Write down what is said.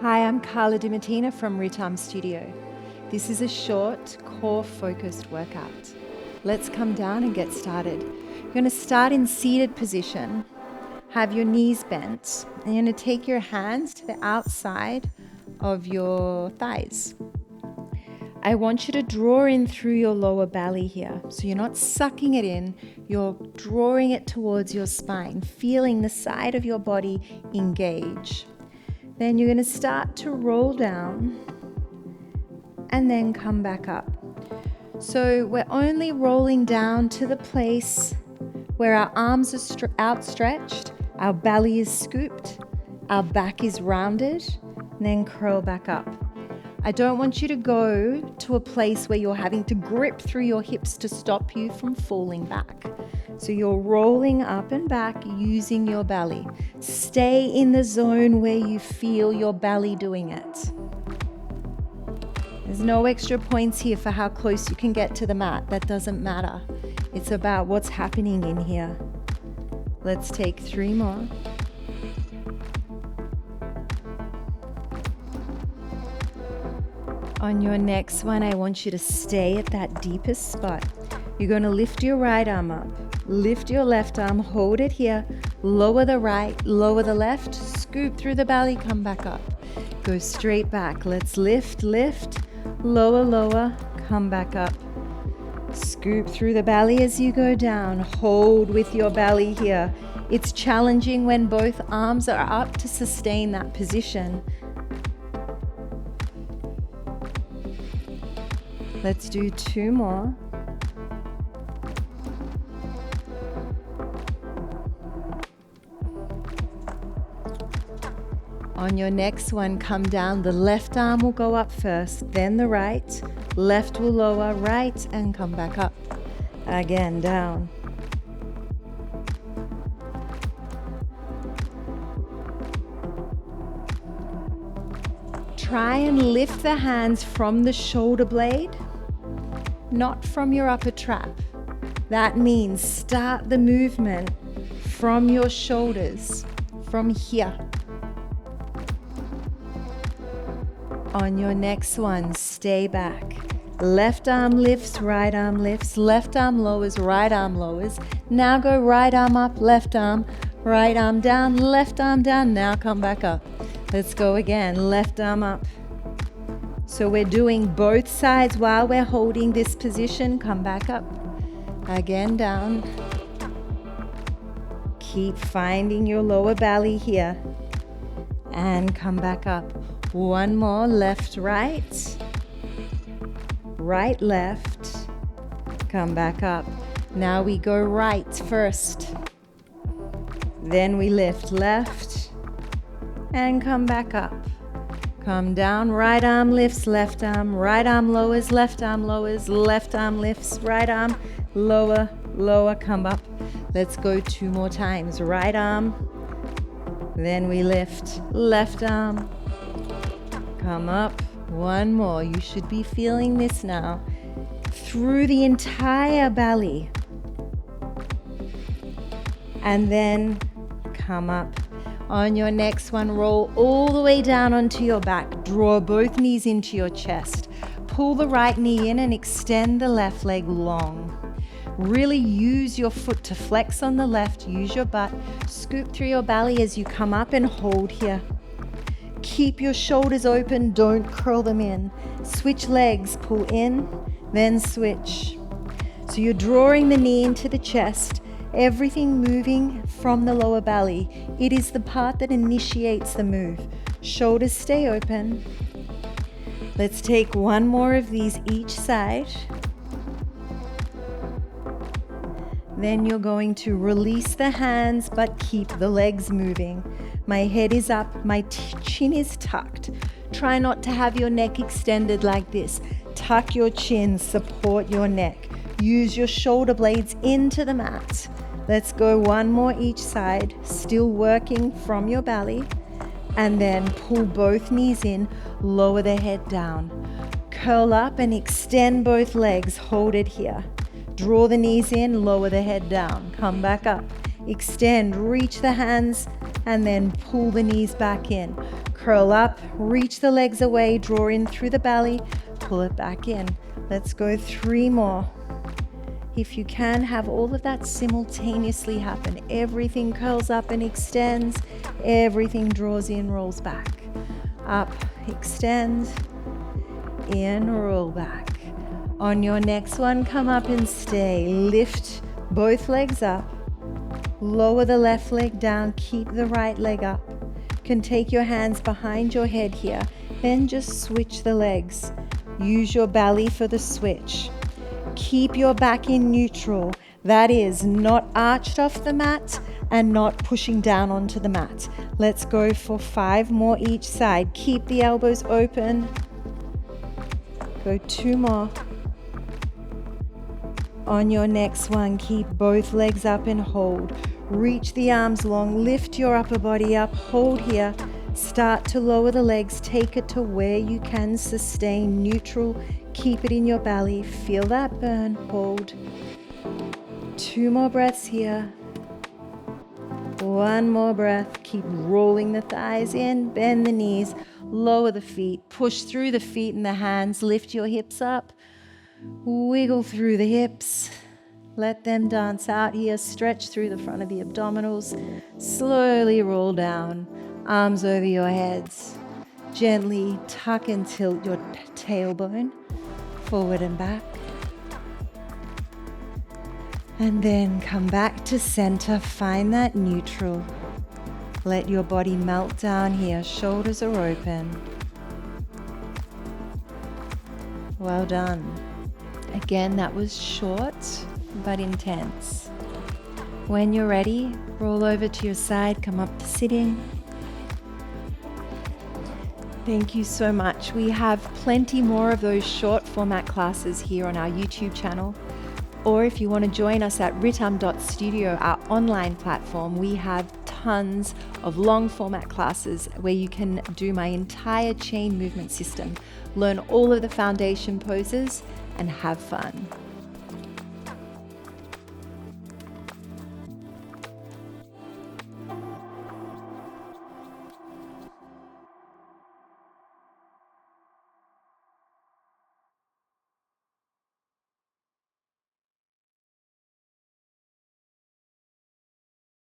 Hi, I'm Carla Dimattina from Ritam Studio. This is a short, core-focused workout. Let's come down and get started. You're going to start in seated position. Have your knees bent. And you're going to take your hands to the outside of your thighs. I want you to draw in through your lower belly here. So you're not sucking it in, you're drawing it towards your spine, feeling the side of your body engage. Then you're going to start to roll down and then come back up. So we're only rolling down to the place where our arms are outstretched, our belly is scooped, our back is rounded, and then curl back up. I don't want you to go to a place where you're having to grip through your hips to stop you from falling back. So you're rolling up and back using your belly. Stay in the zone where you feel your belly doing it. There's no extra points here for how close you can get to the mat. That doesn't matter. It's about what's happening in here. Let's take 3 more. On your next one, I want you to stay at that deepest spot. You're going to lift your right arm up, lift your left arm, hold it here, lower the right, lower the left, scoop through the belly, come back up. Go straight back. Let's lift, lower, lower, come back up. Scoop through the belly as you go down. Hold with your belly here. It's challenging when both arms are up to sustain that position. Let's do 2 more. On your next one, come down. The left arm will go up first, then the right. Left will lower, right, and come back up. Again, down. Try and lift the hands from the shoulder blade, not from your upper trap. That means start the movement from your shoulders, from here. On your next one, stay back. Left arm lifts, right arm lifts, left arm lowers, right arm lowers. Now go right arm up, left arm, right arm down, left arm down. Now come back up. Let's go again, left arm up. So we're doing both sides while we're holding this position. Come back up. Again, down. Keep finding your lower belly here. And come back up. 1 more, left, right. Right, left. Come back up. Now we go right first. Then we lift left. And come back up. Come down, right arm lifts, left arm, right arm lowers, left arm lowers, left arm lifts, right arm, lower, lower, come up. Let's go 2 more times. Right arm, then we lift, left arm, come up. 1 more. You should be feeling this now through the entire belly. And then come up. On your next one, roll all the way down onto your back. Draw both knees into your chest. Pull the right knee in and extend the left leg long. Really use your foot to flex on the left. Use your butt. Scoop through your belly as you come up and hold here. Keep your shoulders open. Don't curl them in. Switch legs. Pull in, then switch. So you're drawing the knee into the chest. Everything moving from the lower belly. It is the part that initiates the move. Shoulders stay open. Let's take 1 more of these each side. Then you're going to release the hands but keep the legs moving. My head is up, my chin is tucked. Try not to have your neck extended like this. Tuck your chin, support your neck. Use your shoulder blades into the mat. Let's go 1 more each side, still working from your belly. And then pull both knees in, lower the head down. Curl up and extend both legs, hold it here. Draw the knees in, lower the head down. Come back up. Extend, reach the hands and then pull the knees back in. Curl up, reach the legs away, draw in through the belly, pull it back in. Let's go 3 more. If you can, have all of that simultaneously happen. Everything curls up and extends. Everything draws in, rolls back. Up, extend, in, roll back. On your next one, come up and stay. Lift both legs up. Lower the left leg down. Keep the right leg up. You can take your hands behind your head here. Then just switch the legs. Use your belly for the switch. Keep your back in neutral. That is not arched off the mat and not pushing down onto the mat. Let's go for 5 more each side. Keep the elbows open. Go 2 more. On your next one, keep both legs up and hold. Reach the arms long, lift your upper body up, hold here. Start to lower the legs, take it to where you can sustain neutral. Keep it in your belly, feel that burn, hold. 2 more breaths here. 1 more breath, keep rolling the thighs in, bend the knees, lower the feet, push through the feet and the hands, lift your hips up, wiggle through the hips. Let them dance out here, stretch through the front of the abdominals, slowly roll down, arms over your heads. Gently tuck and tilt your tailbone forward and back. And then come back to center, find that neutral. Let your body melt down here, shoulders are open. Well done. Again, that was short but intense. When you're ready, roll over to your side, come up to sitting. Thank you so much. We have plenty more of those short format classes here on our YouTube channel. Or if you want to join us at ritam.studio, our online platform, we have tons of long format classes where you can do my entire chain movement system, learn all of the foundation poses, and have fun.